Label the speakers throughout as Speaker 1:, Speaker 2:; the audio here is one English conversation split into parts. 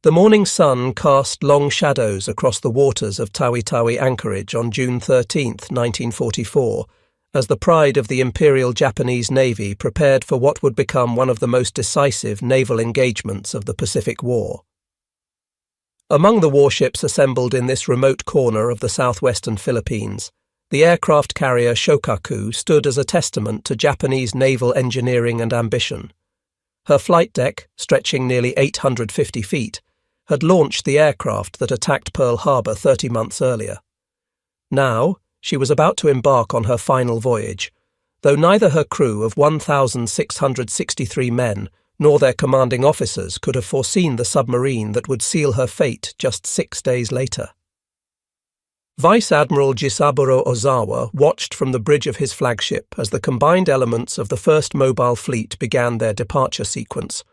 Speaker 1: The morning sun cast long shadows across the waters of Tawi-Tawi anchorage on June 13, 1944, as the pride of the Imperial Japanese Navy prepared for what would become one of the most decisive naval engagements of the Pacific War. Among the warships assembled in this remote corner of the southwestern Philippines, the aircraft carrier Shokaku stood as a testament to Japanese naval engineering and ambition. Her flight deck, stretching nearly 850 feet, had launched the aircraft that attacked Pearl Harbor 30 months earlier. Now, she was about to embark on her final voyage, though neither her crew of 1,663 men nor their commanding officers could have foreseen the submarine that would seal her fate just 6 days later. Vice Admiral Jisaburo Ozawa watched from the bridge of his flagship as the combined elements of the first mobile fleet began their departure sequence.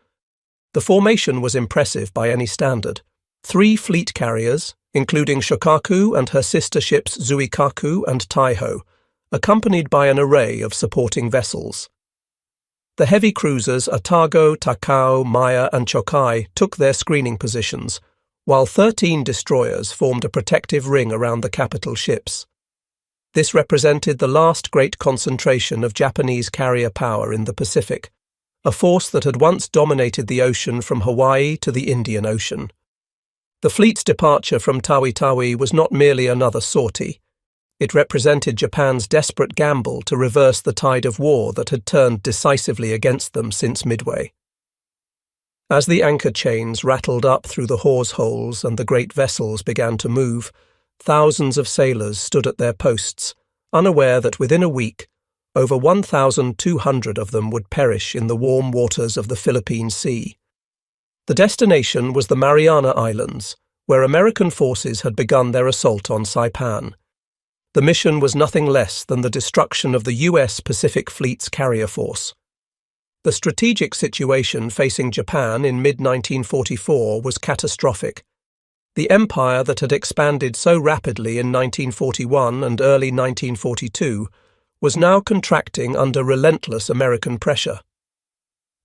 Speaker 1: The formation was impressive by any standard. 3 fleet carriers, including Shokaku and her sister ships Zuikaku and Taiho, accompanied by an array of supporting vessels. The heavy cruisers Atago, Takao, Maya and Chokai took their screening positions, while 13 destroyers formed a protective ring around the capital ships. This represented the last great concentration of Japanese carrier power in the Pacific, a force that had once dominated the ocean from Hawaii to the Indian Ocean. The fleet's departure from Tawi-Tawi was not merely another sortie. It represented Japan's desperate gamble to reverse the tide of war that had turned decisively against them since Midway. As the anchor chains rattled up through the hawse holes and the great vessels began to move, thousands of sailors stood at their posts, unaware that within a week, over 1,200 of them would perish in the warm waters of the Philippine Sea. The destination was the Mariana Islands, where American forces had begun their assault on Saipan. The mission was nothing less than the destruction of the U.S. Pacific Fleet's carrier force. The strategic situation facing Japan in mid-1944 was catastrophic. The empire that had expanded so rapidly in 1941 and early 1942 was now contracting under relentless American pressure.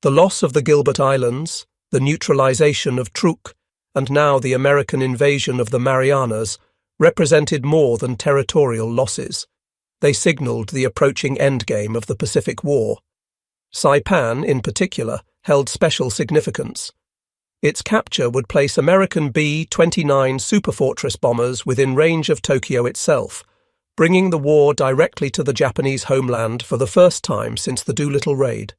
Speaker 1: The loss of the Gilbert Islands, the neutralization of Truk, and now the American invasion of the Marianas represented more than territorial losses. They signaled the approaching endgame of the Pacific War. Saipan, in particular, held special significance. Its capture would place American B-29 Superfortress bombers within range of Tokyo itself, bringing the war directly to the Japanese homeland for the first time since the Doolittle Raid.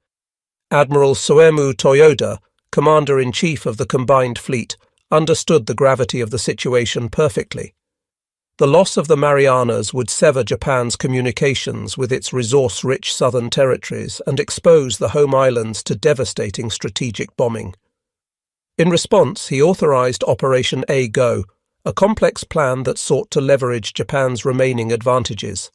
Speaker 1: Admiral Soemu Toyoda, Commander-in-Chief of the combined fleet, understood the gravity of the situation perfectly. The loss of the Marianas would sever Japan's communications with its resource-rich southern territories and expose the home islands to devastating strategic bombing. In response, he authorized Operation A-Go, a complex plan that sought to leverage Japan's remaining advantages.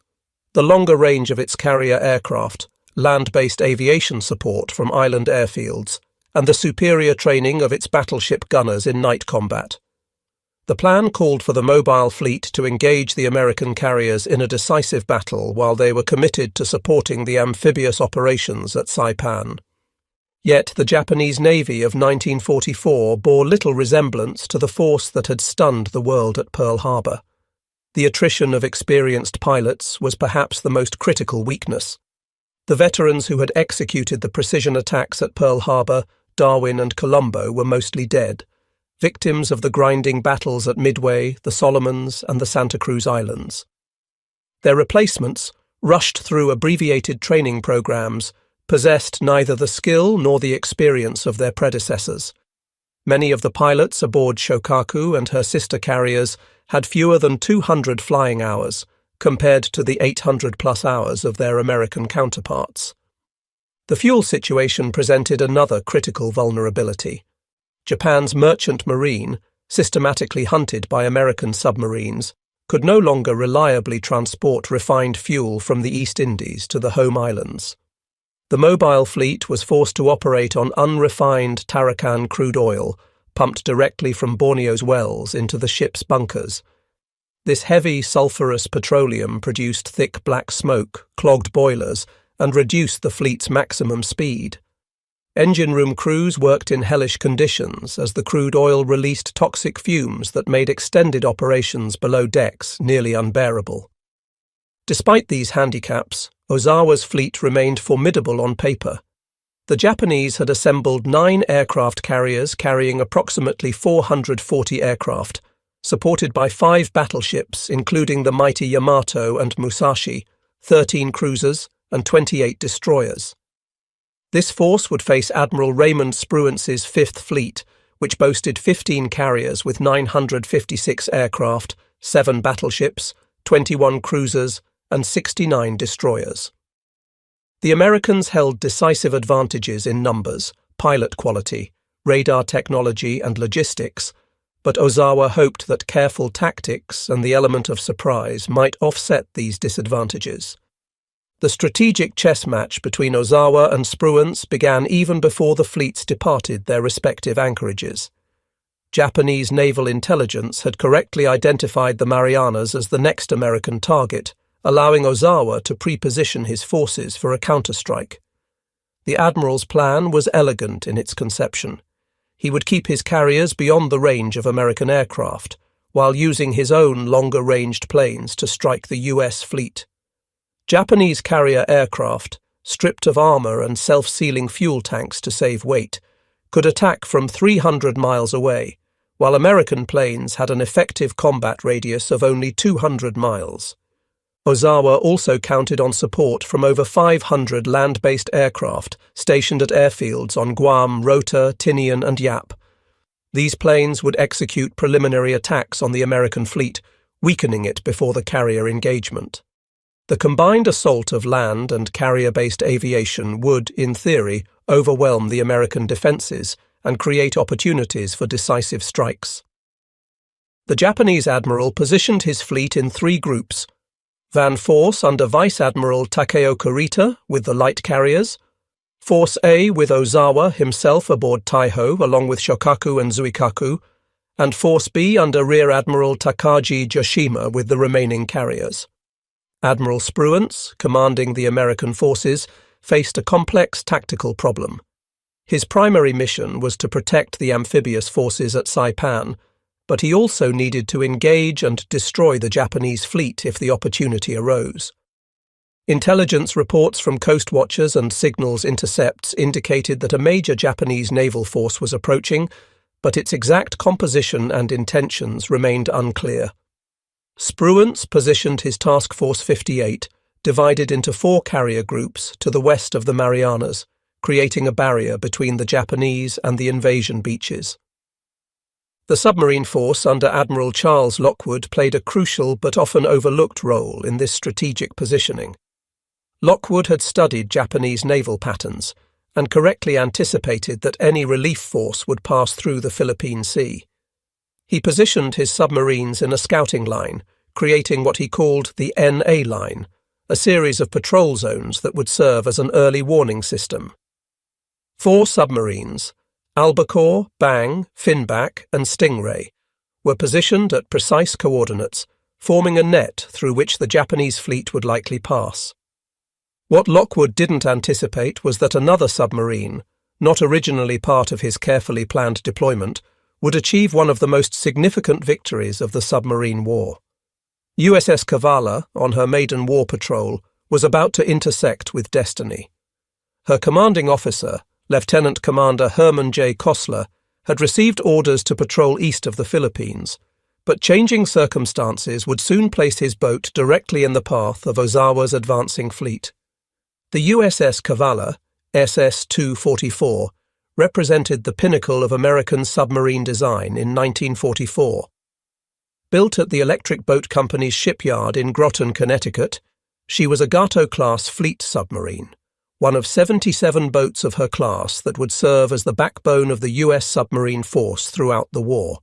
Speaker 1: The longer range of its carrier aircraft, land-based aviation support from island airfields, and the superior training of its battleship gunners in night combat. The plan called for the mobile fleet to engage the American carriers in a decisive battle while they were committed to supporting the amphibious operations at Saipan. Yet the Japanese Navy of 1944 bore little resemblance to the force that had stunned the world at Pearl Harbor. The attrition of experienced pilots was perhaps the most critical weakness. The veterans who had executed the precision attacks at Pearl Harbor, Darwin and Colombo were mostly dead, victims of the grinding battles at Midway, the Solomons and the Santa Cruz Islands. Their replacements, rushed through abbreviated training programs, possessed neither the skill nor the experience of their predecessors. Many of the pilots aboard Shokaku and her sister carriers had fewer than 200 flying hours, compared to the 800-plus hours of their American counterparts. The fuel situation presented another critical vulnerability. Japan's merchant marine, systematically hunted by American submarines, could no longer reliably transport refined fuel from the East Indies to the home islands. The mobile fleet was forced to operate on unrefined Tarakan crude oil, pumped directly from Borneo's wells into the ship's bunkers. This heavy sulphurous petroleum produced thick black smoke, clogged boilers, and reduced the fleet's maximum speed. Engine room crews worked in hellish conditions as the crude oil released toxic fumes that made extended operations below decks nearly unbearable. Despite these handicaps, Ozawa's fleet remained formidable on paper. The Japanese had assembled 9 aircraft carriers carrying approximately 440 aircraft, supported by 5 battleships including the mighty Yamato and Musashi, 13 cruisers, and 28 destroyers. This force would face Admiral Raymond Spruance's 5th Fleet, which boasted 15 carriers with 956 aircraft, 7 battleships, 21 cruisers, and 69 destroyers. The Americans held decisive advantages in numbers, pilot quality, radar technology, and logistics, but Ozawa hoped that careful tactics and the element of surprise might offset these disadvantages. The strategic chess match between Ozawa and Spruance began even before the fleets departed their respective anchorages. Japanese naval intelligence had correctly identified the Marianas as the next American target, allowing Ozawa to pre-position his forces for a counterstrike. The admiral's plan was elegant in its conception. He would keep his carriers beyond the range of American aircraft, while using his own longer-ranged planes to strike the U.S. fleet. Japanese carrier aircraft, stripped of armor and self-sealing fuel tanks to save weight, could attack from 300 miles away, while American planes had an effective combat radius of only 200 miles. Ozawa also counted on support from over 500 land-based aircraft stationed at airfields on Guam, Rota, Tinian, and Yap. These planes would execute preliminary attacks on the American fleet, weakening it before the carrier engagement. The combined assault of land and carrier-based aviation would, in theory, overwhelm the American defenses and create opportunities for decisive strikes. The Japanese admiral positioned his fleet in 3 groups: Van Force under Vice Admiral Takeo Kurita with the light carriers, Force A with Ozawa himself aboard Taiho along with Shokaku and Zuikaku, and Force B under Rear Admiral Takagi Joshima with the remaining carriers. Admiral Spruance, commanding the American forces, faced a complex tactical problem. His primary mission was to protect the amphibious forces at Saipan, but he also needed to engage and destroy the Japanese fleet if the opportunity arose. Intelligence reports from coast watchers and signals intercepts indicated that a major Japanese naval force was approaching, but its exact composition and intentions remained unclear. Spruance positioned his Task Force 58, divided into 4 carrier groups, to the west of the Marianas, creating a barrier between the Japanese and the invasion beaches. The submarine force under Admiral Charles Lockwood played a crucial but often overlooked role in this strategic positioning. Lockwood had studied Japanese naval patterns and correctly anticipated that any relief force would pass through the Philippine Sea. He positioned his submarines in a scouting line, creating what he called the NA line, a series of patrol zones that would serve as an early warning system. 4 submarines, Albacore, Bang, Finback, and Stingray, were positioned at precise coordinates, forming a net through which the Japanese fleet would likely pass. What Lockwood didn't anticipate was that another submarine, not originally part of his carefully planned deployment, would achieve one of the most significant victories of the submarine war. USS Kavala, on her maiden war patrol, was about to intersect with destiny. Her commanding officer, Lieutenant Commander Herman J. Kostler, had received orders to patrol east of the Philippines, but changing circumstances would soon place his boat directly in the path of Ozawa's advancing fleet. The USS Kavala, SS-244, represented the pinnacle of American submarine design in 1944. Built at the Electric Boat Company's shipyard in Groton, Connecticut, she was a Gato-class fleet submarine, one of 77 boats of her class that would serve as the backbone of the U.S. submarine force throughout the war.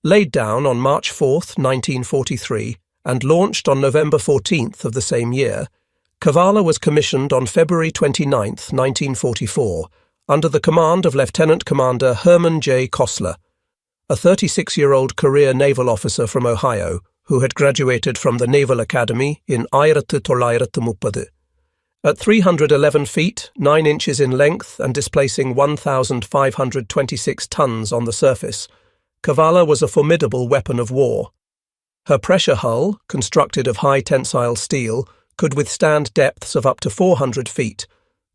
Speaker 1: Laid down on March 4, 1943, and launched on November 14th of the same year, Kavala was commissioned on February 29, 1944, under the command of Lieutenant Commander Herman J. Kostler, a 36-year-old career naval officer from Ohio who had graduated from the Naval Academy in 1930. At 311 feet, 9 inches in length and displacing 1,526 tons on the surface, Kavala was a formidable weapon of war. Her pressure hull, constructed of high tensile steel, could withstand depths of up to 400 feet,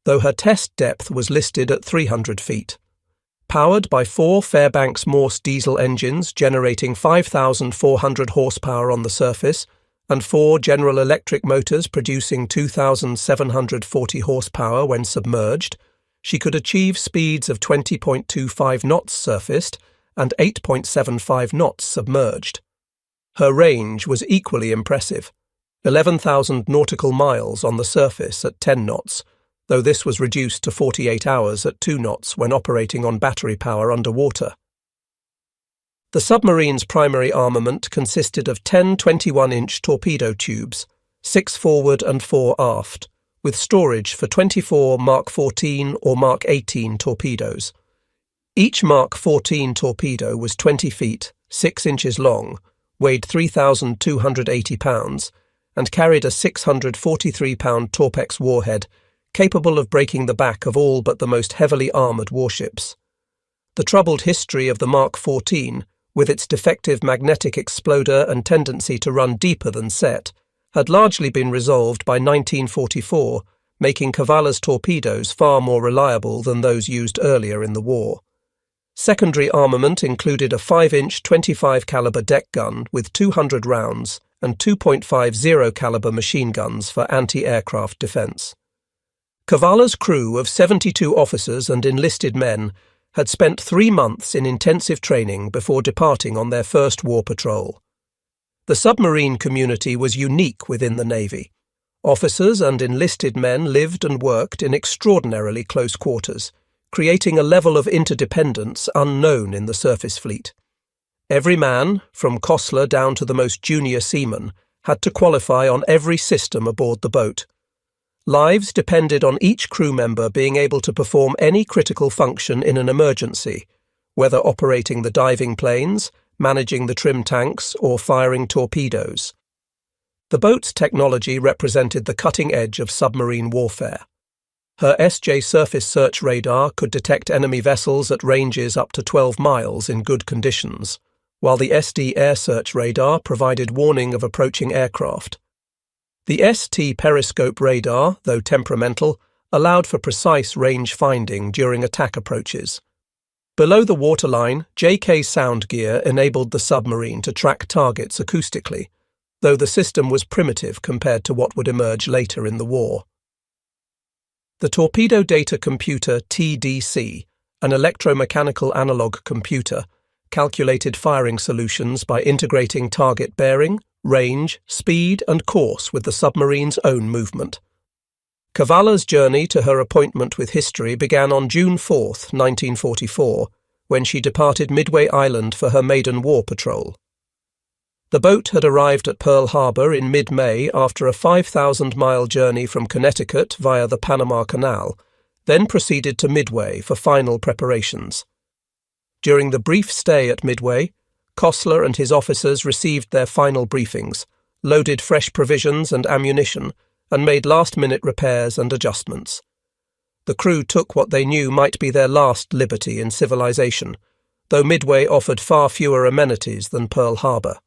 Speaker 1: though her test depth was listed at 300 feet. Powered by 4 Fairbanks Morse diesel engines generating 5,400 horsepower on the surface, and 4 General Electric motors producing 2,740 horsepower when submerged, she could achieve speeds of 20.25 knots surfaced and 8.75 knots submerged. Her range was equally impressive, 11,000 nautical miles on the surface at 10 knots, though this was reduced to 48 hours at 2 knots when operating on battery power underwater. The submarine's primary armament consisted of 10 21-inch torpedo tubes, 6 forward and 4 aft, with storage for 24 Mark 14 or Mark 18 torpedoes. Each Mark 14 torpedo was 20 feet, 6 inches long, weighed 3,280 pounds, and carried a 643-pound Torpex warhead capable of breaking the back of all but the most heavily armoured warships. The troubled history of the Mark 14, with its defective magnetic exploder and tendency to run deeper than set, had largely been resolved by 1944, making Kavala's torpedoes far more reliable than those used earlier in the war. Secondary armament included a 5-inch 25 caliber deck gun with 200 rounds and 2.50 caliber machine guns for anti-aircraft defence. Kavala's crew of 72 officers and enlisted men had spent 3 months in intensive training before departing on their first war patrol. The submarine community was unique within the Navy. Officers and enlisted men lived and worked in extraordinarily close quarters, creating a level of interdependence unknown in the surface fleet. Every man, from Kostler down to the most junior seaman, had to qualify on every system aboard the boat. Lives depended on each crew member being able to perform any critical function in an emergency, whether operating the diving planes, managing the trim tanks, or firing torpedoes. The boat's technology represented the cutting edge of submarine warfare. Her SJ surface search radar could detect enemy vessels at ranges up to 12 miles in good conditions, while the SD air search radar provided warning of approaching aircraft. The ST periscope radar, though temperamental, allowed for precise range finding during attack approaches. Below the waterline, JK sound gear enabled the submarine to track targets acoustically, though the system was primitive compared to what would emerge later in the war. The Torpedo Data Computer TDC, an electromechanical analog computer, calculated firing solutions by integrating target bearing, range, speed and course with the submarine's own movement. Kavala's journey to her appointment with history began on June 4, 1944, when she departed Midway Island for her maiden war patrol. The boat had arrived at Pearl Harbor in mid-May after a 5,000-mile journey from Connecticut via the Panama Canal, then proceeded to Midway for final preparations. During the brief stay at Midway, Kostler and his officers received their final briefings, loaded fresh provisions and ammunition, and made last-minute repairs and adjustments. The crew took what they knew might be their last liberty in civilization, though Midway offered far fewer amenities than Pearl Harbor.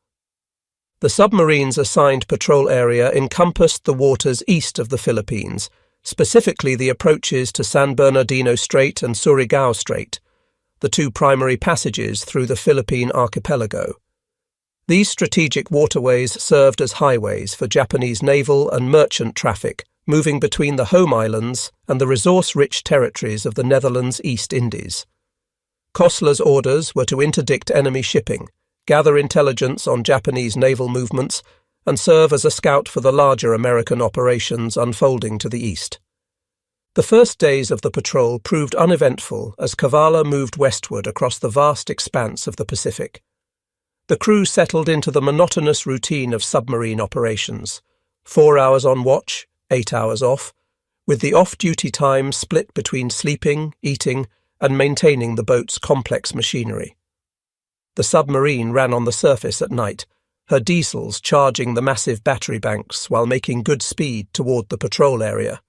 Speaker 1: The submarine's assigned patrol area encompassed the waters east of the Philippines, specifically the approaches to San Bernardino Strait and Surigao Strait, the 2 primary passages through the Philippine archipelago. These strategic waterways served as highways for Japanese naval and merchant traffic moving between the home islands and the resource-rich territories of the Netherlands East Indies. Kostler's orders were to interdict enemy shipping, gather intelligence on Japanese naval movements, and serve as a scout for the larger American operations unfolding to the east. The first days of the patrol proved uneventful as Kavala moved westward across the vast expanse of the Pacific. The crew settled into the monotonous routine of submarine operations, 4 hours on watch, 8 hours off, with the off-duty time split between sleeping, eating, and maintaining the boat's complex machinery. The submarine ran on the surface at night, her diesels charging the massive battery banks while making good speed toward the patrol area.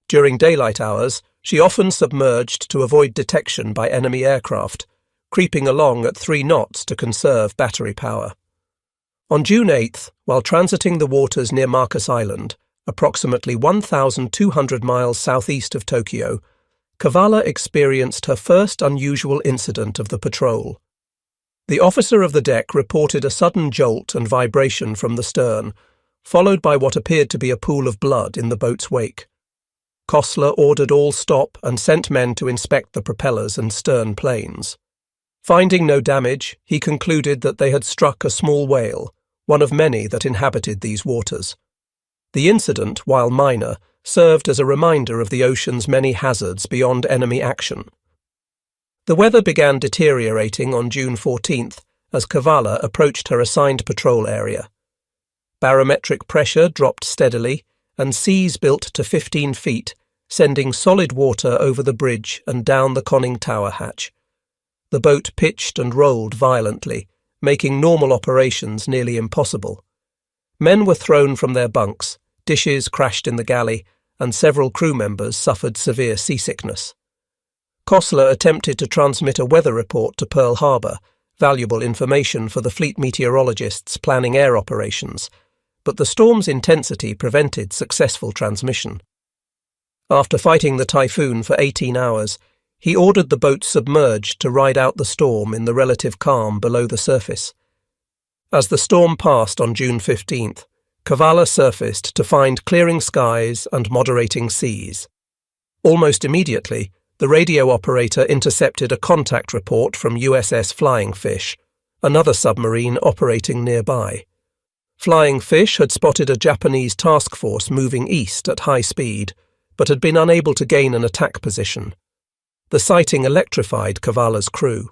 Speaker 1: During daylight hours, she often submerged to avoid detection by enemy aircraft, creeping along at 3 knots to conserve battery power. On June 8th, while transiting the waters near Marcus Island, approximately 1,200 miles southeast of Tokyo, Kavala experienced her first unusual incident of the patrol. The officer of the deck reported a sudden jolt and vibration from the stern, followed by what appeared to be a pool of blood in the boat's wake. Kostler ordered all stop and sent men to inspect the propellers and stern planes. Finding no damage, he concluded that they had struck a small whale, one of many that inhabited these waters. The incident, while minor, served as a reminder of the ocean's many hazards beyond enemy action. The weather began deteriorating on June 14th as Kavala approached her assigned patrol area. Barometric pressure dropped steadily, and seas built to 15 feet, sending solid water over the bridge and down the conning tower hatch. The boat pitched and rolled violently, making normal operations nearly impossible. Men were thrown from their bunks, dishes crashed in the galley, and several crew members suffered severe seasickness. Kostler attempted to transmit a weather report to Pearl Harbor, valuable information for the fleet meteorologists planning air operations, but the storm's intensity prevented successful transmission. After fighting the typhoon for 18 hours, he ordered the boat submerged to ride out the storm in the relative calm below the surface. As the storm passed on June 15th, Kavala surfaced to find clearing skies and moderating seas. Almost immediately, the radio operator intercepted a contact report from USS Flying Fish, another submarine operating nearby. Flying Fish had spotted a Japanese task force moving east at high speed, but had been unable to gain an attack position. The sighting electrified Kavala's crew.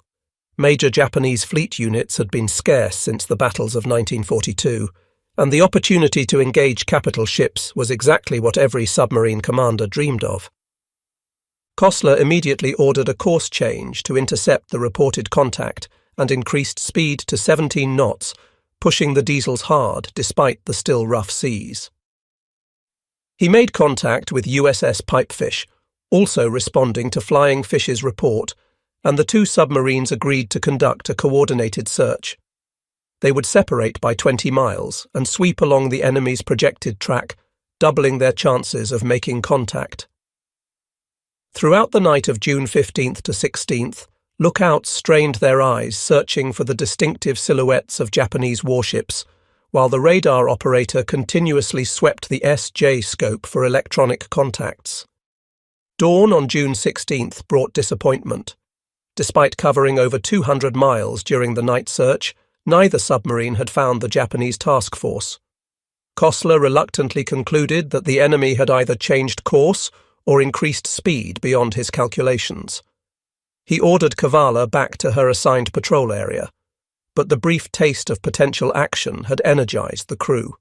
Speaker 1: Major Japanese fleet units had been scarce since the battles of 1942, and the opportunity to engage capital ships was exactly what every submarine commander dreamed of. Kostler immediately ordered a course change to intercept the reported contact and increased speed to 17 knots, pushing the diesels hard despite the still rough seas. He made contact with USS Pipefish, also responding to Flying Fish's report, and the 2 submarines agreed to conduct a coordinated search. They would separate by 20 miles and sweep along the enemy's projected track, doubling their chances of making contact. Throughout the night of June 15th to 16th, lookouts strained their eyes searching for the distinctive silhouettes of Japanese warships, while the radar operator continuously swept the SJ scope for electronic contacts. Dawn on June 16th brought disappointment. Despite covering over 200 miles during the night search, neither submarine had found the Japanese task force. Kostler reluctantly concluded that the enemy had either changed course or increased speed beyond his calculations. He ordered Kavala back to her assigned patrol area, but the brief taste of potential action had energized the crew.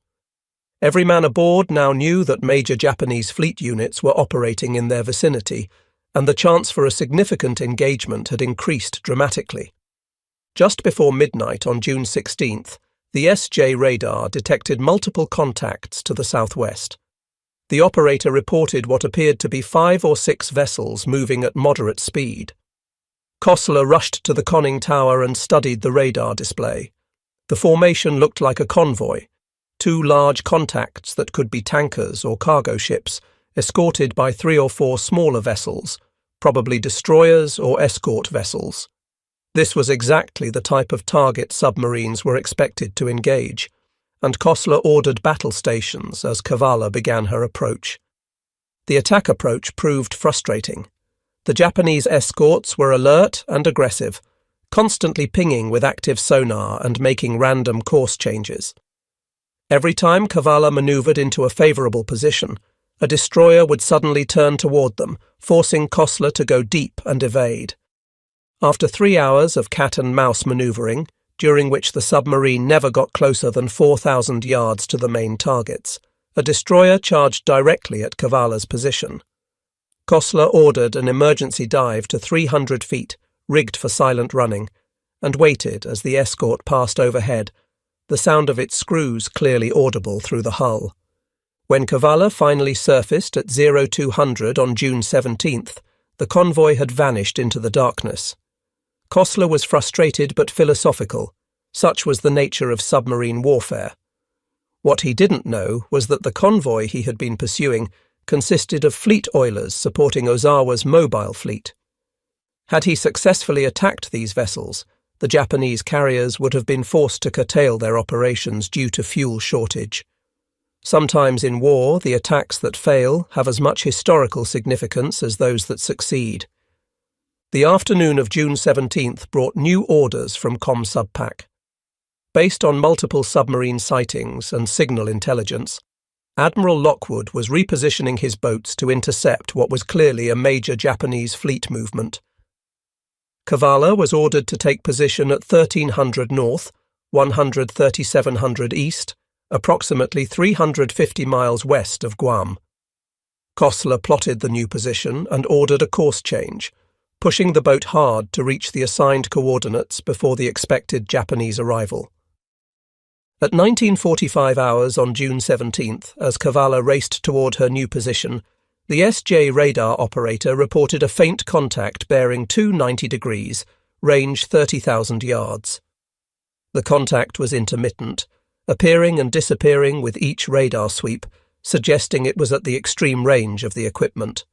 Speaker 1: Every man aboard now knew that major Japanese fleet units were operating in their vicinity, and the chance for a significant engagement had increased dramatically. Just before midnight on June 16th, the SJ radar detected multiple contacts to the southwest. The operator reported what appeared to be 5 or 6 vessels moving at moderate speed. Kostler rushed to the conning tower and studied the radar display. The formation looked like a convoy, 2 large contacts that could be tankers or cargo ships, escorted by 3 or 4 smaller vessels, probably destroyers or escort vessels. This was exactly the type of target submarines were expected to engage, and Kostler ordered battle stations as Kavala began her approach. The attack approach proved frustrating. The Japanese escorts were alert and aggressive, constantly pinging with active sonar and making random course changes. Every time Kavala maneuvered into a favorable position, a destroyer would suddenly turn toward them, forcing Kostler to go deep and evade. After 3 hours of cat-and-mouse maneuvering, during which the submarine never got closer than 4,000 yards to the main targets, a destroyer charged directly at Kavala's position. Kostler ordered an emergency dive to 300 feet, rigged for silent running, and waited as the escort passed overhead, the sound of its screws clearly audible through the hull. When Kavala finally surfaced at 0200 on June 17th, the convoy had vanished into the darkness. Kossler was frustrated but philosophical. Such was the nature of submarine warfare. What he didn't know was that the convoy he had been pursuing consisted of fleet oilers supporting Ozawa's mobile fleet. Had he successfully attacked these vessels, the Japanese carriers would have been forced to curtail their operations due to fuel shortage. Sometimes in war, the attacks that fail have as much historical significance as those that succeed. The afternoon of June 17th brought new orders from ComSubPac. Based on multiple submarine sightings and signal intelligence, Admiral Lockwood was repositioning his boats to intercept what was clearly a major Japanese fleet movement. Kavala was ordered to take position at 1300 north, 13700 east, approximately 350 miles west of Guam. Kossler plotted the new position and ordered a course change, pushing the boat hard to reach the assigned coordinates before the expected Japanese arrival. At 19:45 hours on June 17th, as Kavala raced toward her new position, the SJ radar operator reported a faint contact bearing 290 degrees, range 30,000 yards. The contact was intermittent, appearing and disappearing with each radar sweep, suggesting it was at the extreme range of the equipment.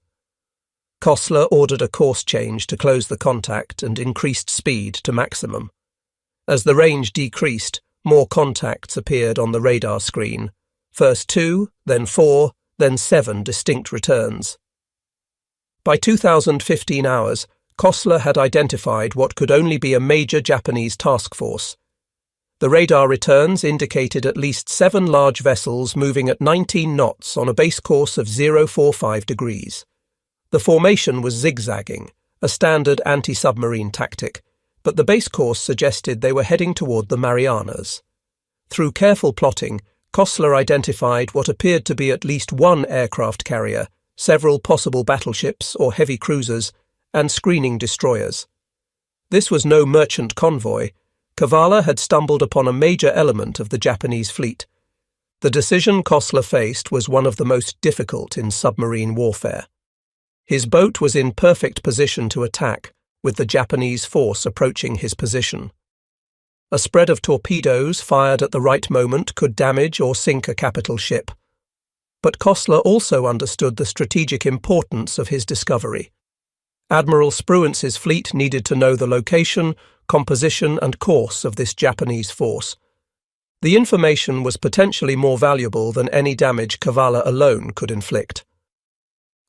Speaker 1: Kossler ordered a course change to close the contact and increased speed to maximum. As the range decreased, more contacts appeared on the radar screen, first 2, then 4, then 7 distinct returns. By 2015 hours, Kossler had identified what could only be a major Japanese task force. The radar returns indicated at least 7 large vessels moving at 19 knots on a base course of 045 degrees. The formation was zigzagging, a standard anti-submarine tactic, but the base course suggested they were heading toward the Marianas. Through careful plotting, Kossler identified what appeared to be at least one aircraft carrier, several possible battleships or heavy cruisers, and screening destroyers. This was no merchant convoy. Kavala had stumbled upon a major element of the Japanese fleet. The decision Kossler faced was one of the most difficult in submarine warfare. His boat was in perfect position to attack, with the Japanese force approaching his position. A spread of torpedoes fired at the right moment could damage or sink a capital ship. But Kossler also understood the strategic importance of his discovery. Admiral Spruance's fleet needed to know the location, composition and course of this Japanese force. The information was potentially more valuable than any damage Kavala alone could inflict.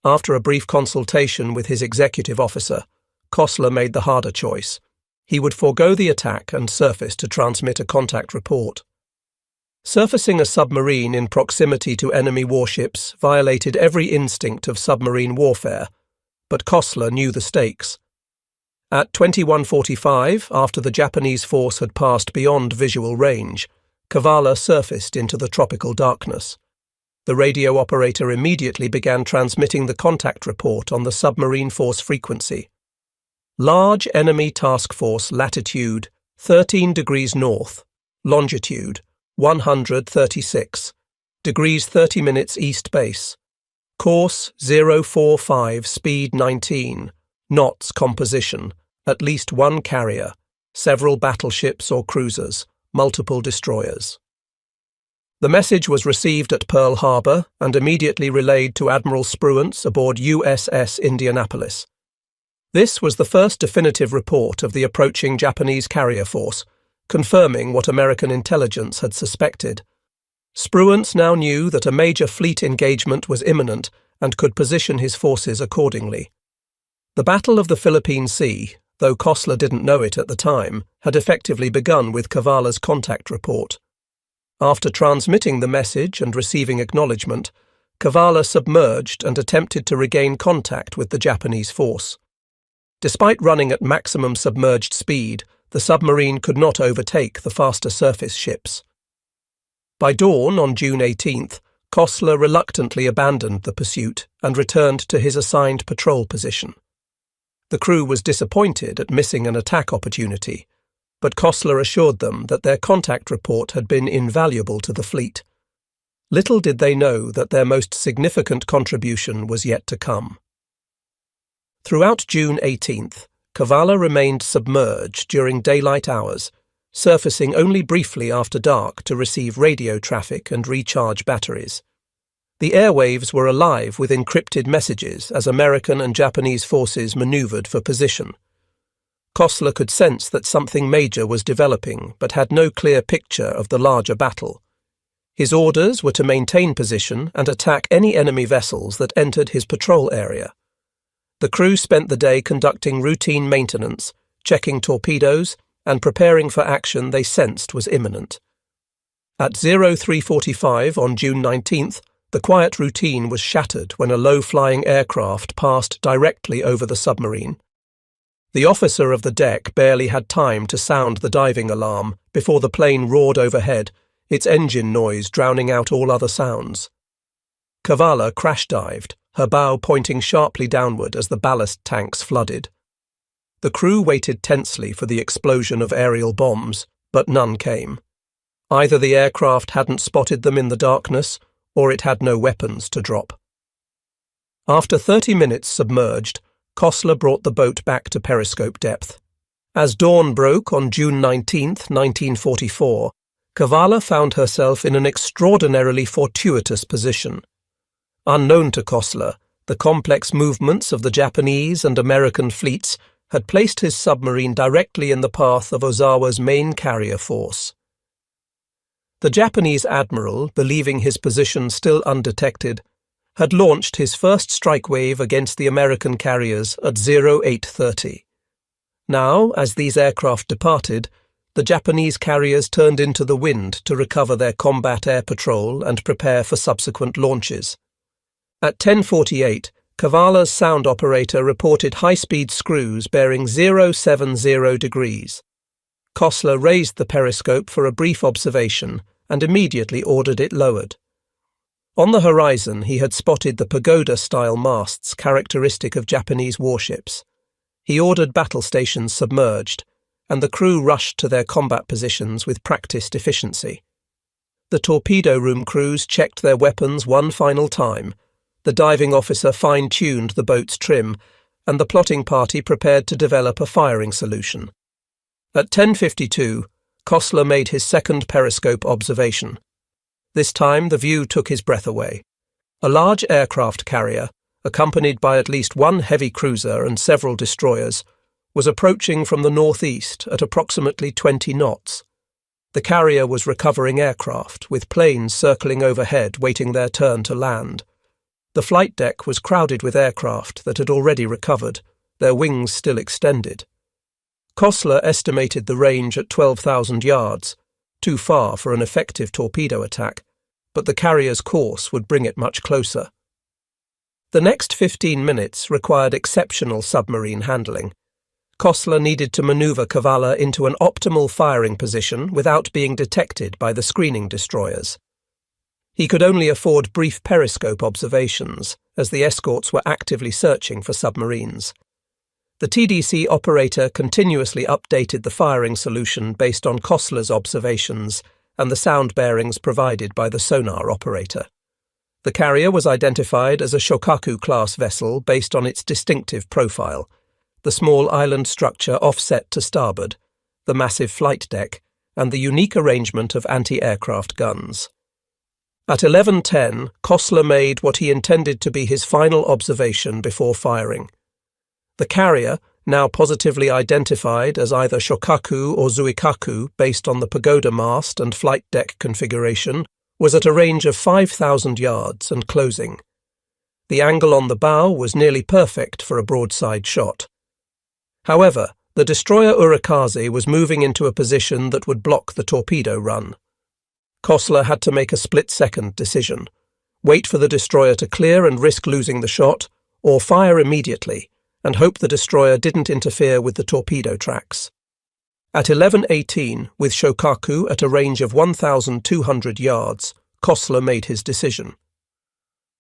Speaker 1: After a brief consultation with his executive officer, Kossler made the harder choice. He would forego the attack and surface to transmit a contact report. Surfacing a submarine in proximity to enemy warships violated every instinct of submarine warfare, but Kossler knew the stakes. At 21:45, after the Japanese force had passed beyond visual range, Kavala surfaced into the tropical darkness. The radio operator immediately began transmitting the contact report on the submarine force frequency. Large enemy task force latitude 13 degrees north, longitude 136, degrees 30 minutes east base, course 045, speed 19, knots composition, at least one carrier, several battleships or cruisers, multiple destroyers. The message was received at Pearl Harbor and immediately relayed to Admiral Spruance aboard USS Indianapolis. This was the first definitive report of the approaching Japanese carrier force, confirming what American intelligence had suspected. Spruance now knew that a major fleet engagement was imminent and could position his forces accordingly. The Battle of the Philippine Sea, though Kossler didn't know it at the time, had effectively begun with Kavala's contact report. After transmitting the message and receiving acknowledgement, Kavala submerged and attempted to regain contact with the Japanese force. Despite running at maximum submerged speed, the submarine could not overtake the faster surface ships. By dawn on June 18th, Kossler reluctantly abandoned the pursuit and returned to his assigned patrol position. The crew was disappointed at missing an attack opportunity, but Kossler assured them that their contact report had been invaluable to the fleet. Little did they know that their most significant contribution was yet to come. Throughout June 18th, Kavala remained submerged during daylight hours, surfacing only briefly after dark to receive radio traffic and recharge batteries. The airwaves were alive with encrypted messages as American and Japanese forces maneuvered for position. Kosler could sense that something major was developing, but had no clear picture of the larger battle. His orders were to maintain position and attack any enemy vessels that entered his patrol area. The crew spent the day conducting routine maintenance, checking torpedoes, and preparing for action they sensed was imminent. At 03:45 on June 19th, the quiet routine was shattered when a low-flying aircraft passed directly over the submarine. The officer of the deck barely had time to sound the diving alarm before the plane roared overhead, its engine noise drowning out all other sounds. Kavala crash-dived, her bow pointing sharply downward as the ballast tanks flooded. The crew waited tensely for the explosion of aerial bombs, but none came. Either the aircraft hadn't spotted them in the darkness, or it had no weapons to drop. After 30 minutes submerged, Kosler brought the boat back to periscope depth. As dawn broke on June 19, 1944, Kavala found herself in an extraordinarily fortuitous position. Unknown to Kosler, the complex movements of the Japanese and American fleets had placed his submarine directly in the path of Ozawa's main carrier force. The Japanese admiral, believing his position still undetected, had launched his first strike wave against the American carriers at 0830. Now, as these aircraft departed, the Japanese carriers turned into the wind to recover their combat air patrol and prepare for subsequent launches. At 10:48, Kavala's sound operator reported high-speed screws bearing 070 degrees. Kosler raised the periscope for a brief observation and immediately ordered it lowered. On the horizon he had spotted the pagoda-style masts characteristic of Japanese warships. He ordered battle stations submerged, and the crew rushed to their combat positions with practiced efficiency. The torpedo room crews checked their weapons one final time, the diving officer fine-tuned the boat's trim, and the plotting party prepared to develop a firing solution. At 10:52, Kosler made his second periscope observation. This time the view took his breath away. A large aircraft carrier, accompanied by at least one heavy cruiser and several destroyers, was approaching from the northeast at approximately 20 knots. The carrier was recovering aircraft, with planes circling overhead waiting their turn to land. The flight deck was crowded with aircraft that had already recovered, their wings still extended. Kosler estimated the range at 12,000 yards, too far for an effective torpedo attack, but the carrier's course would bring it much closer. The next 15 minutes required exceptional submarine handling. Kosler needed to maneuver Kavala into an optimal firing position without being detected by the screening destroyers. He could only afford brief periscope observations, as the escorts were actively searching for submarines. The TDC operator continuously updated the firing solution based on Kosler's observations and the sound bearings provided by the sonar operator. The carrier was identified as a Shokaku-class vessel based on its distinctive profile, the small island structure offset to starboard, the massive flight deck, and the unique arrangement of anti-aircraft guns. At 11:10, Kosler made what he intended to be his final observation before firing. The carrier, now positively identified as either Shokaku or Zuikaku based on the pagoda mast and flight deck configuration, was at a range of 5,000 yards and closing. The angle on the bow was nearly perfect for a broadside shot. However, the destroyer Urikaze was moving into a position that would block the torpedo run. Kosler had to make a split-second decision: wait for the destroyer to clear and risk losing the shot, or fire immediately and hope the destroyer didn't interfere with the torpedo tracks. At 11:18, with Shokaku at a range of 1,200 yards, Kosler made his decision.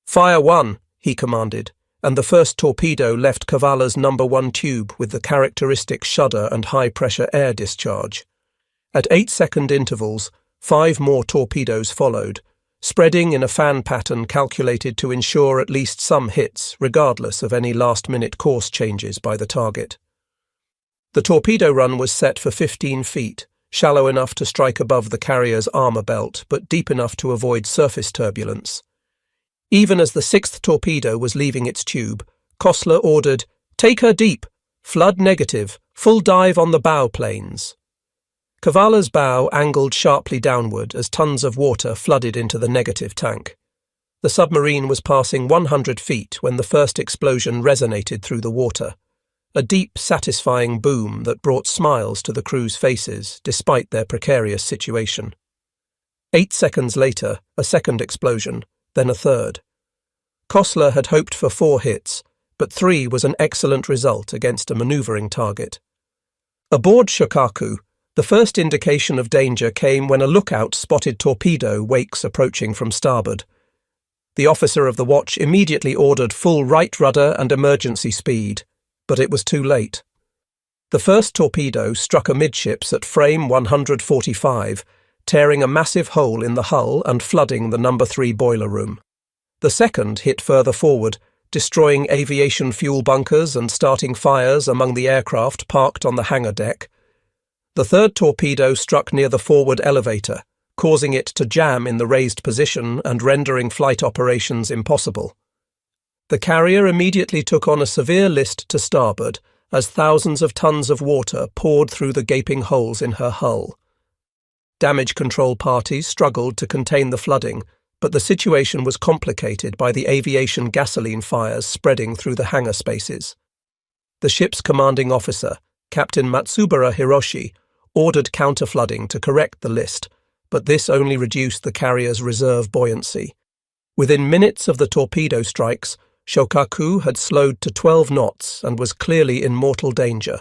Speaker 1: "Fire one," he commanded, and the first torpedo left Kavala's number 1 tube with the characteristic shudder and high-pressure air discharge. At 8-second intervals, 5 more torpedoes followed, spreading in a fan pattern calculated to ensure at least some hits, regardless of any last-minute course changes by the target. The torpedo run was set for 15 feet, shallow enough to strike above the carrier's armour belt, but deep enough to avoid surface turbulence. Even as the sixth torpedo was leaving its tube, Kostler ordered, "Take her deep, flood negative, full dive on the bow planes." Kavala's bow angled sharply downward as tons of water flooded into the negative tank. The submarine was passing 100 feet when the first explosion resonated through the water, a deep, satisfying boom that brought smiles to the crew's faces despite their precarious situation. 8 seconds later, a second explosion, then a third. Kostler had hoped for 4 hits, but 3 was an excellent result against a manoeuvring target. Aboard Shokaku, the first indication of danger came when a lookout spotted torpedo wakes approaching from starboard. The officer of the watch immediately ordered full right rudder and emergency speed, but it was too late. The first torpedo struck amidships at frame 145, tearing a massive hole in the hull and flooding the No. 3 boiler room. The second hit further forward, destroying aviation fuel bunkers and starting fires among the aircraft parked on the hangar deck. The third torpedo struck near the forward elevator, causing it to jam in the raised position and rendering flight operations impossible. The carrier immediately took on a severe list to starboard as thousands of tons of water poured through the gaping holes in her hull. Damage control parties struggled to contain the flooding, but the situation was complicated by the aviation gasoline fires spreading through the hangar spaces. The ship's commanding officer, Captain Matsubara Hiroshi, ordered counterflooding to correct the list, but this only reduced the carrier's reserve buoyancy. Within minutes of the torpedo strikes, Shokaku had slowed to 12 knots and was clearly in mortal danger.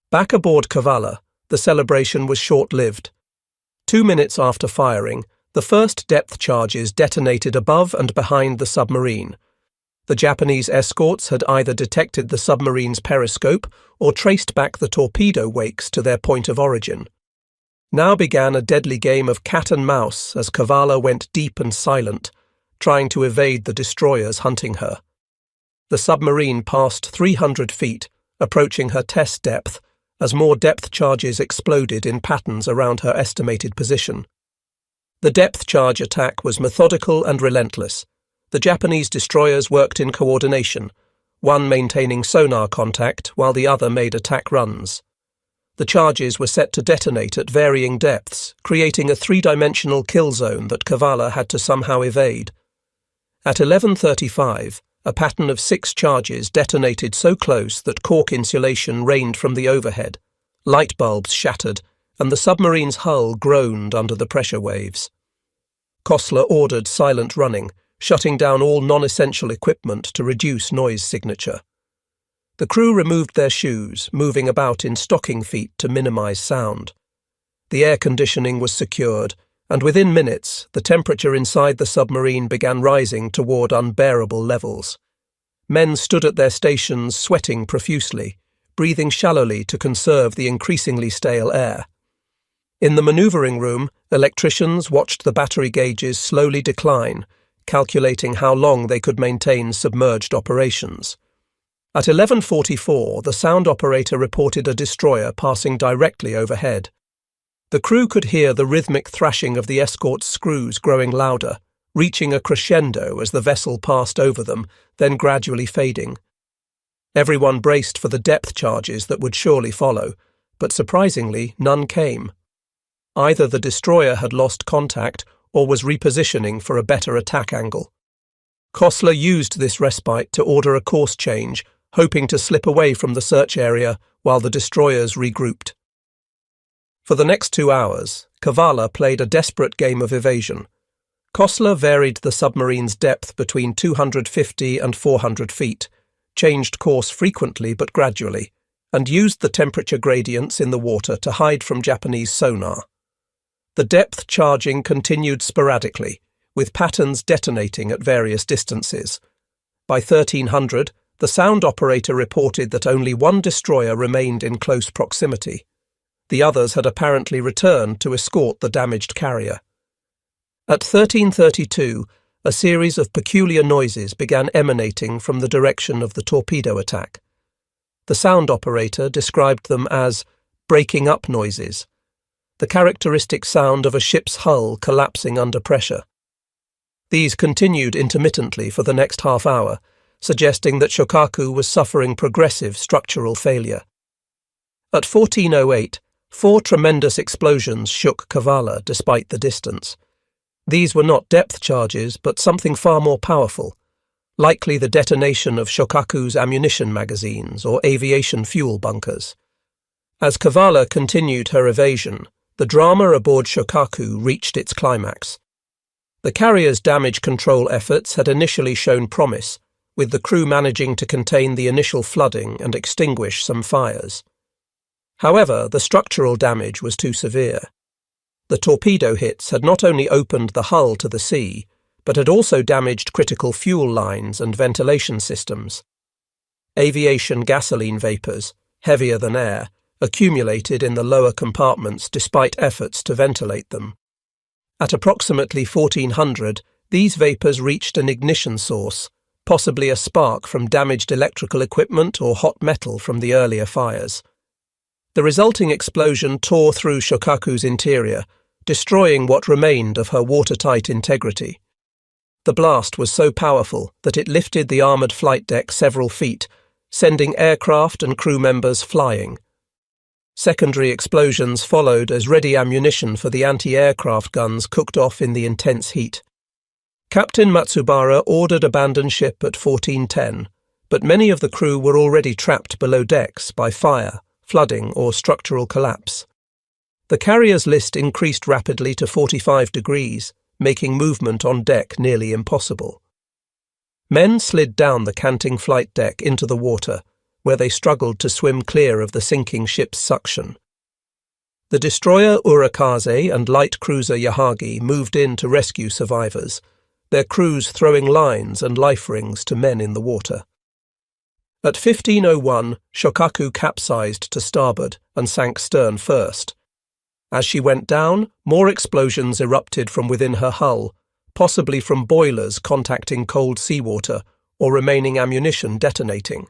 Speaker 1: Back aboard Kavala, the celebration was short-lived. 2 minutes after firing, the first depth charges detonated above and behind the submarine. The Japanese escorts had either detected the submarine's periscope or traced back the torpedo wakes to their point of origin. Now began a deadly game of cat and mouse as Kavala went deep and silent, trying to evade the destroyers hunting her. The submarine passed 300 feet, approaching her test depth, as more depth charges exploded in patterns around her estimated position. The depth charge attack was methodical and relentless. The Japanese destroyers worked in coordination, one maintaining sonar contact while the other made attack runs. The charges were set to detonate at varying depths, creating a 3-dimensional kill zone that Kavala had to somehow evade. At 11:35, a pattern of 6 charges detonated so close that cork insulation rained from the overhead, light bulbs shattered, and the submarine's hull groaned under the pressure waves. Kostler ordered silent running, shutting down all non-essential equipment to reduce noise signature. The crew removed their shoes, moving about in stocking feet to minimize sound. The air conditioning was secured, and within minutes, the temperature inside the submarine began rising toward unbearable levels. Men stood at their stations sweating profusely, breathing shallowly to conserve the increasingly stale air. In the manoeuvring room, electricians watched the battery gauges slowly decline, calculating how long they could maintain submerged operations. At 11:44, the sound operator reported a destroyer passing directly overhead. The crew could hear the rhythmic thrashing of the escort's screws growing louder, reaching a crescendo as the vessel passed over them, then gradually fading. Everyone braced for the depth charges that would surely follow, but surprisingly, none came. Either the destroyer had lost contact or was repositioning for a better attack angle. Kostler used this respite to order a course change, hoping to slip away from the search area while the destroyers regrouped. For the next 2 hours, Kavala played a desperate game of evasion. Kostler varied the submarine's depth between 250 and 400 feet, changed course frequently but gradually, and used the temperature gradients in the water to hide from Japanese sonar. The depth charging continued sporadically, with patterns detonating at various distances. By 1300, the sound operator reported that only one destroyer remained in close proximity. The others had apparently returned to escort the damaged carrier. At 13:32, a series of peculiar noises began emanating from the direction of the torpedo attack. The sound operator described them as breaking up noises, the characteristic sound of a ship's hull collapsing under pressure. These continued intermittently for the next half hour, suggesting that Shokaku was suffering progressive structural failure. At 14:08, 4 tremendous explosions shook Kavala despite the distance. These were not depth charges, but something far more powerful, likely the detonation of Shokaku's ammunition magazines or aviation fuel bunkers. As Kavala continued her evasion, the drama aboard Shokaku reached its climax. The carrier's damage control efforts had initially shown promise, with the crew managing to contain the initial flooding and extinguish some fires. However, the structural damage was too severe. The torpedo hits had not only opened the hull to the sea, but had also damaged critical fuel lines and ventilation systems. Aviation gasoline vapours, heavier than air, accumulated in the lower compartments despite efforts to ventilate them. At approximately 1400, these vapours reached an ignition source, possibly a spark from damaged electrical equipment or hot metal from the earlier fires. The resulting explosion tore through Shokaku's interior, destroying what remained of her watertight integrity. The blast was so powerful that it lifted the armoured flight deck several feet, sending aircraft and crew members flying. Secondary explosions followed as ready ammunition for the anti-aircraft guns cooked off in the intense heat. Captain Matsubara ordered abandon ship at 14:10, but many of the crew were already trapped below decks by fire, flooding or structural collapse. The carrier's list increased rapidly to 45 degrees, making movement on deck nearly impossible. Men slid down the canting flight deck into the water, where they struggled to swim clear of the sinking ship's suction. The destroyer Urakaze and light cruiser Yahagi moved in to rescue survivors, their crews throwing lines and life rings to men in the water. At 15:01, Shokaku capsized to starboard and sank stern first. As she went down, more explosions erupted from within her hull, possibly from boilers contacting cold seawater or remaining ammunition detonating.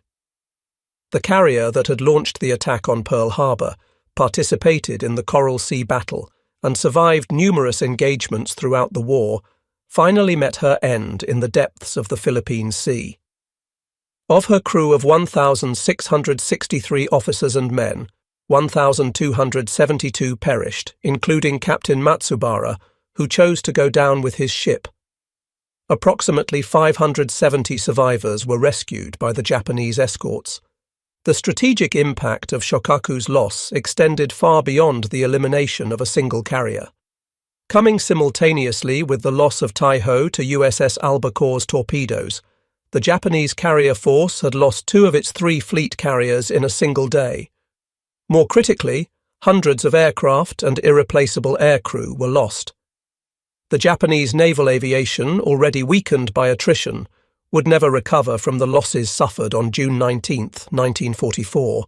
Speaker 1: The carrier that had launched the attack on Pearl Harbor participated in the Coral Sea battle and survived numerous engagements throughout the war, finally met her end in the depths of the Philippine Sea. Of her crew of 1,663 officers and men, 1,272 perished, including Captain Matsubara, who chose to go down with his ship. Approximately 570 survivors were rescued by the Japanese escorts. The strategic impact of Shokaku's loss extended far beyond the elimination of a single carrier. Coming simultaneously with the loss of Taiho to USS Albacore's torpedoes, the Japanese carrier force had lost 2 of its 3 fleet carriers in a single day. More critically, hundreds of aircraft and irreplaceable aircrew were lost. The Japanese naval aviation, already weakened by attrition, would never recover from the losses suffered on June 19, 1944,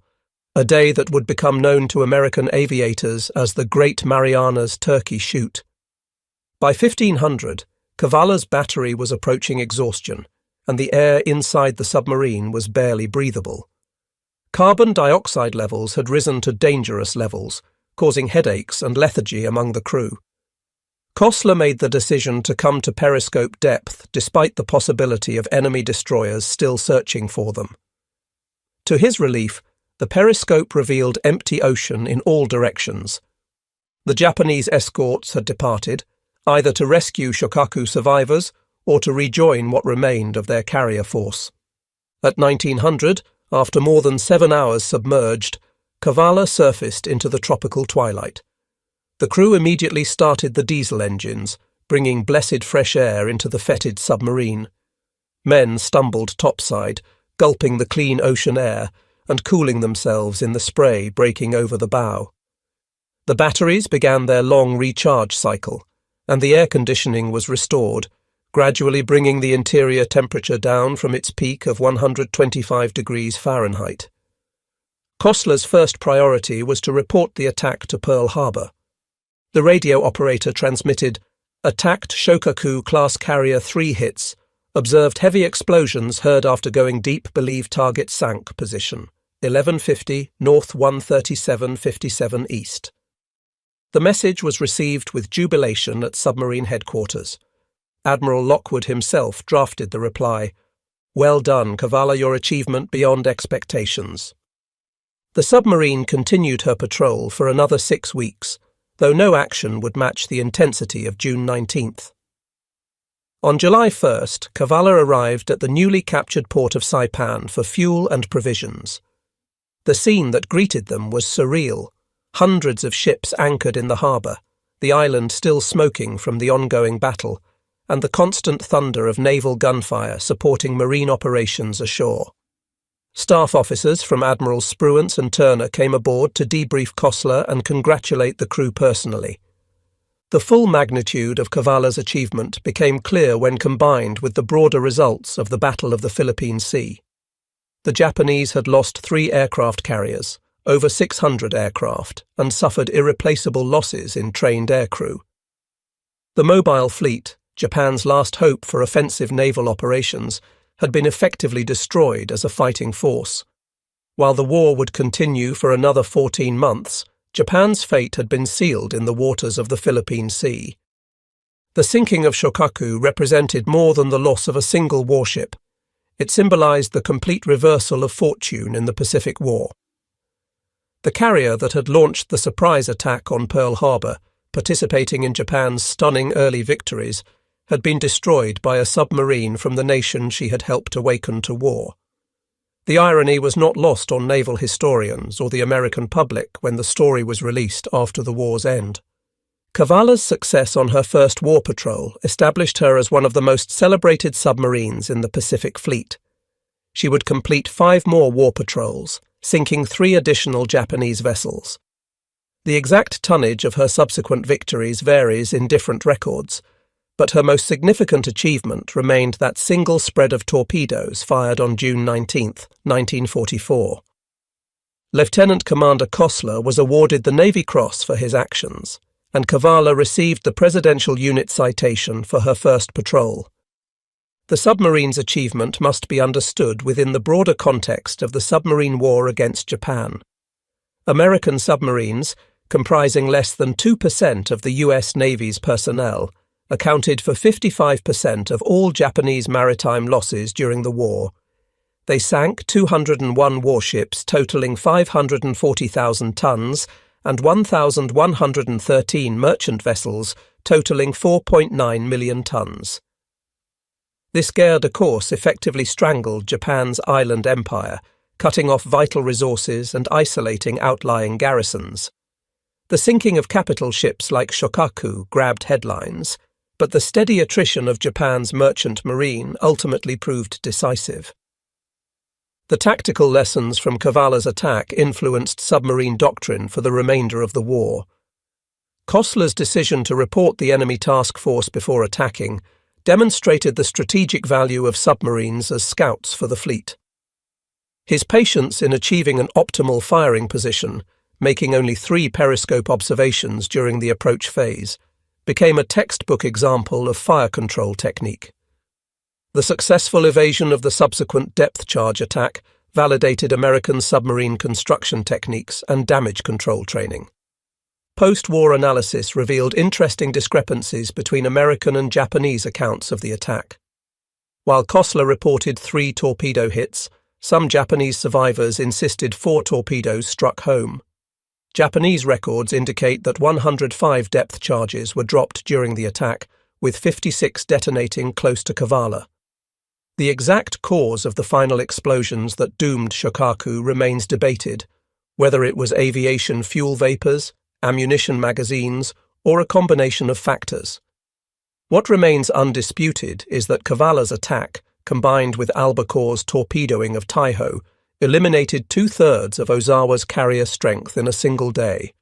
Speaker 1: a day that would become known to American aviators as the Great Marianas Turkey Shoot. By 1500, Kavala's battery was approaching exhaustion, and the air inside the submarine was barely breathable. Carbon dioxide levels had risen to dangerous levels, causing headaches and lethargy among the crew. Kosler made the decision to come to periscope depth despite the possibility of enemy destroyers still searching for them. To his relief, the periscope revealed empty ocean in all directions. The Japanese escorts had departed, either to rescue Shokaku survivors or to rejoin what remained of their carrier force. At 1900, after more than 7 hours submerged, Kavala surfaced into the tropical twilight. The crew immediately started the diesel engines, bringing blessed fresh air into the fetid submarine. Men stumbled topside, gulping the clean ocean air and cooling themselves in the spray breaking over the bow. The batteries began their long recharge cycle, and the air conditioning was restored, gradually bringing the interior temperature down from its peak of 125 degrees Fahrenheit. Kosler's first priority was to report the attack to Pearl Harbor. The radio operator transmitted, attacked Shokaku-class carrier 3 hits, observed heavy explosions heard after going deep, believed target Sank position, 1150 North 13757 East. The message was received with jubilation at submarine headquarters. Admiral Lockwood himself drafted the reply, "Well done, Kavala, your achievement beyond expectations." The submarine continued her patrol for another 6 weeks, though no action would match the intensity of June 19th. On July 1st, Kavala arrived at the newly captured port of Saipan for fuel and provisions. The scene that greeted them was surreal. Hundreds of ships anchored in the harbour, the island still smoking from the ongoing battle, and the constant thunder of naval gunfire supporting marine operations ashore. Staff officers from Admirals Spruance and Turner came aboard to debrief Kosler and congratulate the crew personally. The full magnitude of Kavala's achievement became clear when combined with the broader results of the Battle of the Philippine Sea. The Japanese had lost 3 aircraft carriers, over 600 aircraft, and suffered irreplaceable losses in trained aircrew. The mobile fleet, Japan's last hope for offensive naval operations, had been effectively destroyed as a fighting force. While the war would continue for another 14 months, Japan's fate had been sealed in the waters of the Philippine Sea. The sinking of Shokaku represented more than the loss of a single warship. It symbolized the complete reversal of fortune in the Pacific War. The carrier that had launched the surprise attack on Pearl Harbor, participating in Japan's stunning early victories, had been destroyed by a submarine from the nation she had helped awaken to war. The irony was not lost on naval historians or the American public when the story was released after the war's end. Kavala's success on her first war patrol established her as one of the most celebrated submarines in the Pacific Fleet. She would complete 5 more war patrols, sinking 3 additional Japanese vessels. The exact tonnage of her subsequent victories varies in different records, but her most significant achievement remained that single spread of torpedoes fired on June 19, 1944. Lieutenant Commander Kosler was awarded the Navy Cross for his actions, and Kavala received the Presidential Unit Citation for her first patrol. The submarine's achievement must be understood within the broader context of the submarine war against Japan. American submarines, comprising less than 2% of the U.S. Navy's personnel, accounted for 55% of all Japanese maritime losses during the war. They sank 201 warships totaling 540,000 tons and 1,113 merchant vessels totaling 4.9 million tons. This guerre de course effectively strangled Japan's island empire, cutting off vital resources and isolating outlying garrisons. The sinking of capital ships like Shokaku grabbed headlines, but the steady attrition of Japan's merchant marine ultimately proved decisive. The tactical lessons from Kavala's attack influenced submarine doctrine for the remainder of the war. Kosler's decision to report the enemy task force before attacking demonstrated the strategic value of submarines as scouts for the fleet. His patience in achieving an optimal firing position, making only 3 periscope observations during the approach phase, became a textbook example of fire control technique. The successful evasion of the subsequent depth charge attack validated American submarine construction techniques and damage control training. Post-war analysis revealed interesting discrepancies between American and Japanese accounts of the attack. While Kosler reported 3 torpedo hits, some Japanese survivors insisted 4 torpedoes struck home. Japanese records indicate that 105 depth charges were dropped during the attack, with 56 detonating close to Kavala. The exact cause of the final explosions that doomed Shokaku remains debated, whether it was aviation fuel vapors, ammunition magazines, or a combination of factors. What remains undisputed is that Kavala's attack, combined with Albacore's torpedoing of Taiho, eliminated 2/3 of Ozawa's carrier strength in a single day.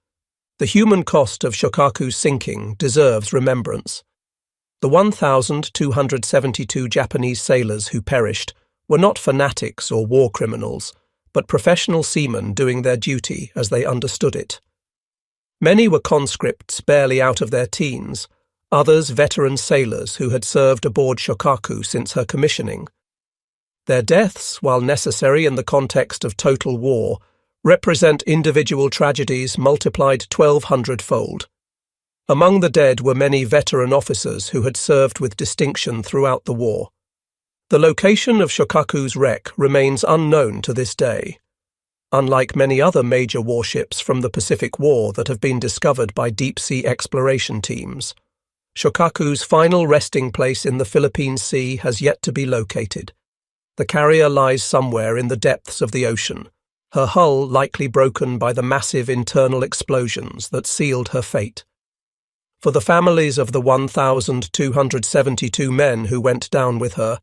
Speaker 1: The human cost of Shokaku's sinking deserves remembrance. The 1,272 Japanese sailors who perished were not fanatics or war criminals, but professional seamen doing their duty as they understood it. Many were conscripts barely out of their teens, others veteran sailors who had served aboard Shokaku since her commissioning. Their deaths, while necessary in the context of total war, represent individual tragedies multiplied 1,200-fold. Among the dead were many veteran officers who had served with distinction throughout the war. The location of Shokaku's wreck remains unknown to this day. Unlike many other major warships from the Pacific War that have been discovered by deep-sea exploration teams, Shokaku's final resting place in the Philippine Sea has yet to be located. The carrier lies somewhere in the depths of the ocean, her hull likely broken by the massive internal explosions that sealed her fate. For the families of the 1,272 men who went down with her,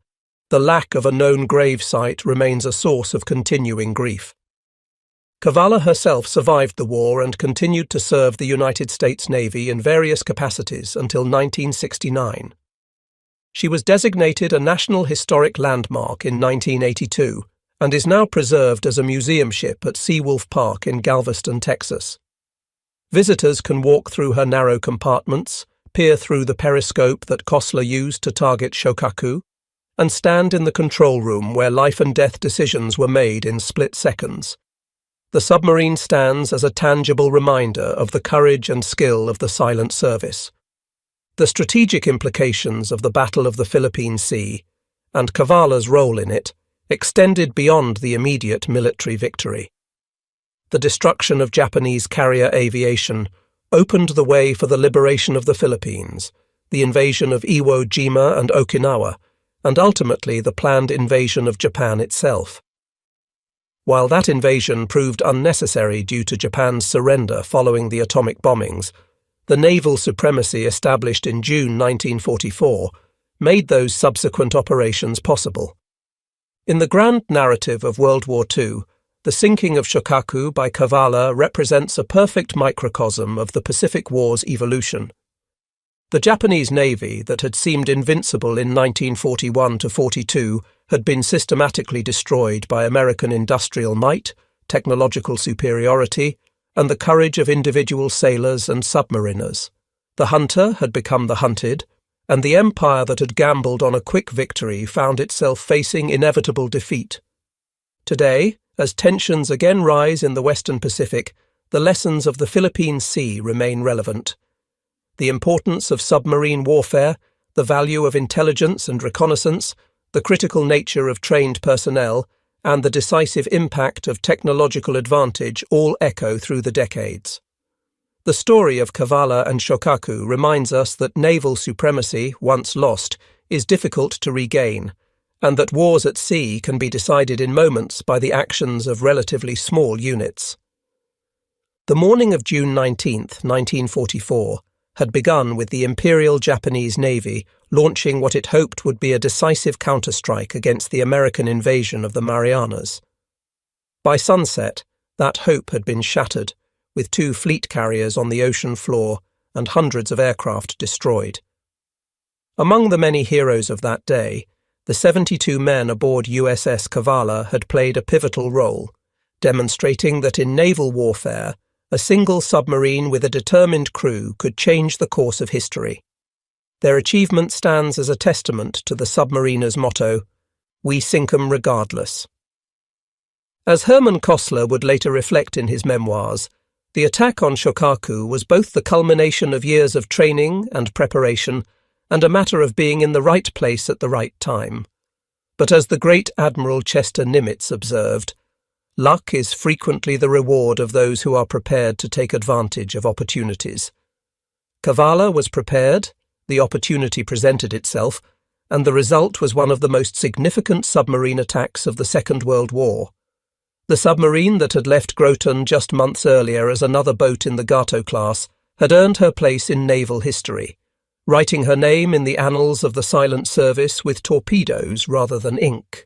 Speaker 1: the lack of a known grave site remains a source of continuing grief. Kavala herself survived the war and continued to serve the United States Navy in various capacities until 1969. She was designated a National Historic Landmark in 1982 and is now preserved as a museum ship at Seawolf Park in Galveston, Texas. Visitors can walk through her narrow compartments, peer through the periscope that Kosler used to target Shokaku, and stand in the control room where life-and-death decisions were made in split seconds. The submarine stands as a tangible reminder of the courage and skill of the silent service. The strategic implications of the Battle of the Philippine Sea, and Kavala's role in it, extended beyond the immediate military victory. The destruction of Japanese carrier aviation opened the way for the liberation of the Philippines, the invasion of Iwo Jima and Okinawa, and ultimately the planned invasion of Japan itself. While that invasion proved unnecessary due to Japan's surrender following the atomic bombings, the naval supremacy established in June 1944 made those subsequent operations possible. In the grand narrative of World War II, the sinking of Shokaku by Kavala represents a perfect microcosm of the Pacific War's evolution. The Japanese Navy, that had seemed invincible in 1941–42, had been systematically destroyed by American industrial might, technological superiority, and the courage of individual sailors and submariners. The hunter had become the hunted, and the empire that had gambled on a quick victory found itself facing inevitable defeat. Today, as tensions again rise in the Western Pacific, the lessons of the Philippine Sea remain relevant. The importance of submarine warfare, the value of intelligence and reconnaissance, the critical nature of trained personnel, and the decisive impact of technological advantage all echo through the decades. The story of Kavala and Shokaku reminds us that naval supremacy, once lost, is difficult to regain, and that wars at sea can be decided in moments by the actions of relatively small units. The morning of June 19, 1944, had begun with the Imperial Japanese Navy launching what it hoped would be a decisive counterstrike against the American invasion of the Marianas. By sunset, that hope had been shattered, with 2 fleet carriers on the ocean floor and hundreds of aircraft destroyed. Among the many heroes of that day, the 72 men aboard USS Kavala had played a pivotal role, demonstrating that in naval warfare, a single submarine with a determined crew could change the course of history. Their achievement stands as a testament to the submariner's motto, "We sink 'em regardless." As Herman Kosler would later reflect in his memoirs, the attack on Shokaku was both the culmination of years of training and preparation and a matter of being in the right place at the right time. But as the great Admiral Chester Nimitz observed, luck is frequently the reward of those who are prepared to take advantage of opportunities. Kavala was prepared, the opportunity presented itself, and the result was one of the most significant submarine attacks of the Second World War. The submarine that had left Groton just months earlier as another boat in the Gato class had earned her place in naval history, writing her name in the annals of the silent service with torpedoes rather than ink.